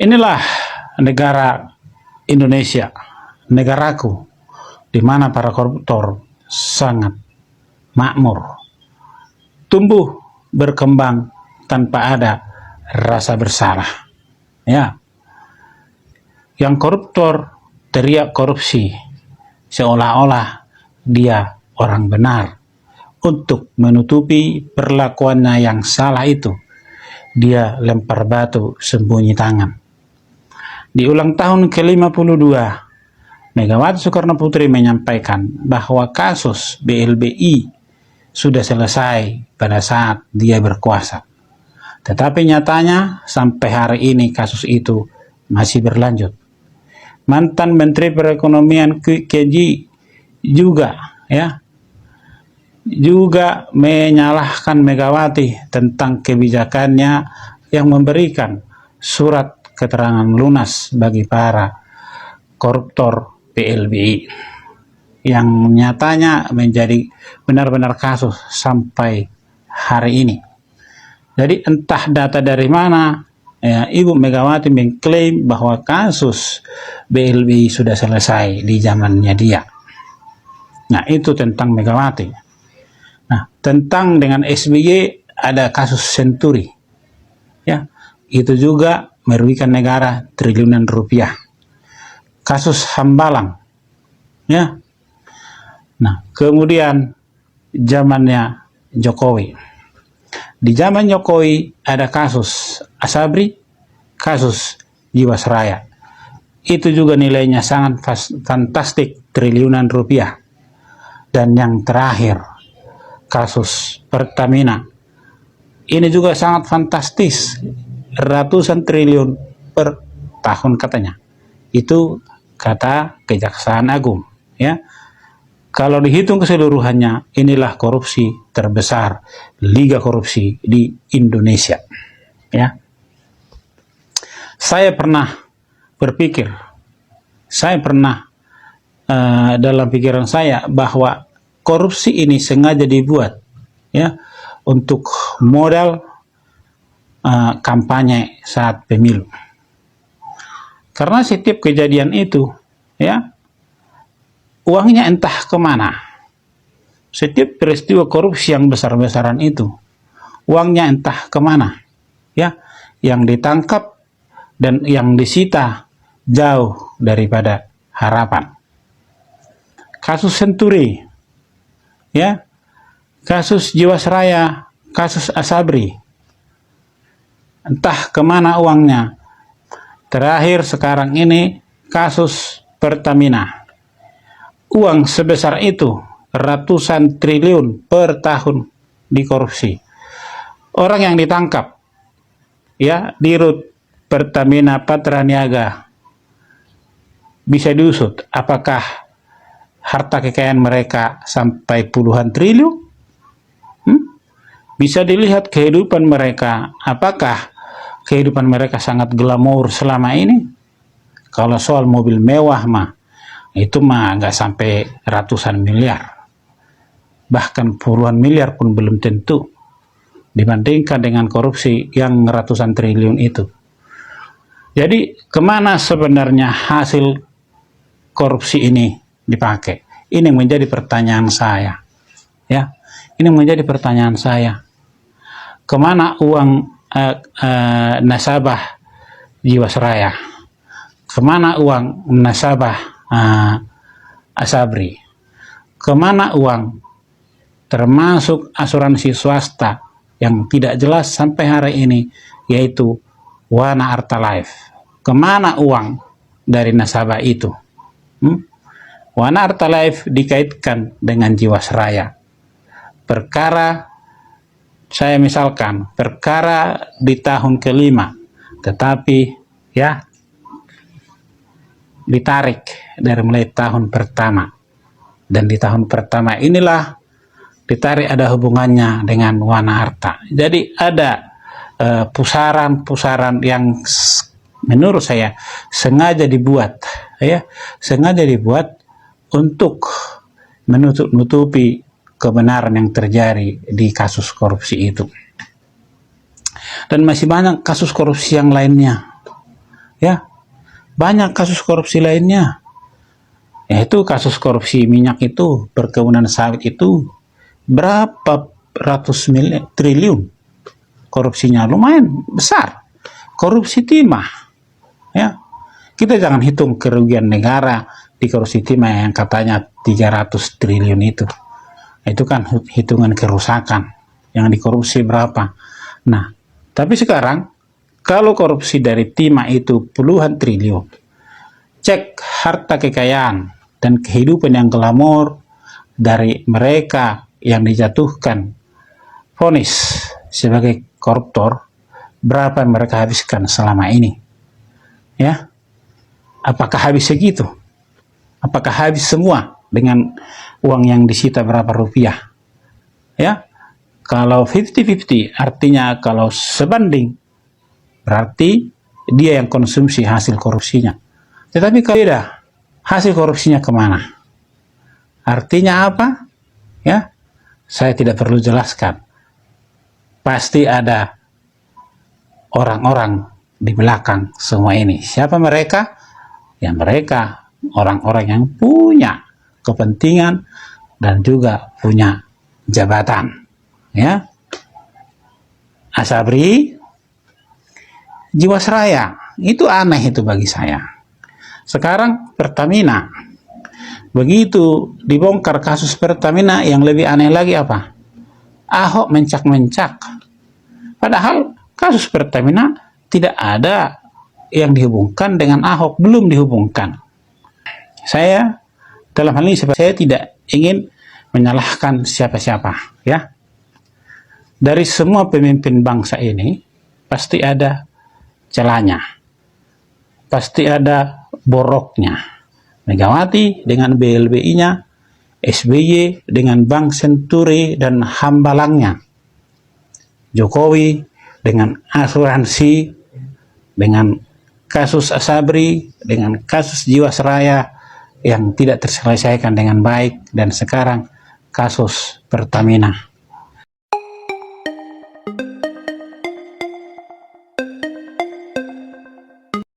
Inilah negara Indonesia, negaraku, di mana para koruptor sangat makmur, tumbuh berkembang tanpa ada rasa bersalah. Ya, yang koruptor teriak korupsi seolah-olah dia orang benar. Untuk menutupi perlakuannya yang salah itu, dia lempar batu sembunyi tangan. Di ulang tahun ke-52, Megawati Soekarno Putri menyampaikan bahwa kasus BLBI sudah selesai pada saat dia berkuasa. Tetapi nyatanya sampai hari ini kasus itu masih berlanjut. Mantan Menteri Perekonomian Keji juga menyalahkan Megawati tentang kebijakannya yang memberikan surat keterangan lunas bagi para koruptor PLBI yang nyatanya menjadi benar-benar kasus sampai hari ini. Jadi entah data dari mana Ibu Megawati mengklaim bahwa kasus BLBI sudah selesai di zamannya dia. Nah, itu tentang Megawati. Nah, tentang dengan SBY ada kasus Senturi. Ya, itu juga merugikan negara triliunan rupiah. Kasus Hambalang. Ya. Nah, kemudian zamannya Jokowi. Di zaman Jokowi ada kasus Asabri, kasus Jiwasraya. Itu juga nilainya sangat fantastik, triliunan rupiah. Dan yang terakhir, kasus Pertamina. Ini juga sangat fantastis, ratusan triliun per tahun katanya. Itu kata Kejaksaan Agung. Ya, kalau dihitung keseluruhannya, inilah korupsi terbesar, liga korupsi di Indonesia. Ya, saya pernah berpikir, dalam pikiran saya bahwa korupsi ini sengaja dibuat ya untuk modal kampanye saat pemilu. Karena setiap kejadian itu ya uangnya entah kemana. Setiap peristiwa korupsi yang besar-besaran itu uangnya entah kemana ya, yang ditangkap dan yang disita jauh daripada harapan. Kasus Senturi ya, kasus Jiwasraya, kasus Asabri, entah kemana uangnya. Terakhir sekarang ini kasus Pertamina, uang sebesar itu ratusan triliun per tahun dikorupsi. Orang yang ditangkap ya di Rut Pertamina Patraniaga bisa diusut apakah harta kekayaan mereka sampai puluhan triliun. Bisa dilihat kehidupan mereka, apakah kehidupan mereka sangat glamor selama ini. Kalau soal mobil mewah mah, itu mah nggak sampai ratusan miliar. Bahkan puluhan miliar pun belum tentu dibandingkan dengan korupsi yang ratusan triliun itu. Jadi kemana sebenarnya hasil korupsi ini dipakai? Ini menjadi pertanyaan saya. Ya, ini menjadi pertanyaan saya. Kemana uang nasabah Jiwasraya? Kemana uang nasabah Asabri? Kemana uang termasuk asuransi swasta yang tidak jelas sampai hari ini, yaitu Wana Arta Life? Kemana uang dari nasabah itu? Wana Arta Life dikaitkan dengan Jiwasraya. Perkara, saya misalkan, perkara di tahun ke-5, tetapi ya ditarik dari mulai tahun pertama. Dan di tahun pertama inilah ditarik ada hubungannya dengan Wana Arta. Jadi ada pusaran-pusaran yang menurut saya sengaja dibuat, ya, sengaja dibuat untuk menutupi kebenaran yang terjadi di kasus korupsi itu. Dan masih banyak kasus korupsi yang lainnya. Ya, banyak kasus korupsi lainnya. Yaitu kasus korupsi minyak itu, perkebunan sawit itu, berapa ratus triliun korupsinya, lumayan besar. Korupsi timah, ya. Kita jangan hitung kerugian negara di korupsi timah yang katanya 300 triliun itu. Itu kan hitungan kerusakan. Yang dikorupsi berapa. Nah, tapi sekarang kalau korupsi dari timah itu puluhan triliun, cek harta kekayaan dan kehidupan yang glamor dari mereka yang dijatuhkan vonis sebagai koruptor, berapa yang mereka habiskan selama ini. Ya, apakah habis segitu? Apakah habis semua dengan uang yang disita berapa rupiah? Ya, kalau 50-50 artinya kalau sebanding, berarti dia yang konsumsi hasil korupsinya. Tetapi kalau tidak, hasil korupsinya kemana? Artinya apa? Ya, saya tidak perlu jelaskan. Pasti ada orang-orang di belakang semua ini. Siapa mereka? Ya, mereka orang-orang yang punya kepentingan dan juga punya jabatan. Ya, Asabri, Jiwasraya, itu aneh itu bagi saya. Sekarang Pertamina, begitu dibongkar kasus Pertamina, yang lebih aneh lagi apa? Ahok mencak-mencak. Padahal kasus Pertamina tidak ada yang dihubungkan dengan Ahok, belum dihubungkan. Saya dalam hal ini saya tidak ingin menyalahkan siapa-siapa, ya. Dari semua pemimpin bangsa ini pasti ada celahnya, pasti ada boroknya. Megawati dengan BLBI-nya, SBY dengan Bank Senturi dan hambalangnya, Jokowi dengan asuransi, dengan kasus Asabri, dengan kasus Jiwasraya yang tidak terselesaikan dengan baik, dan sekarang kasus Pertamina.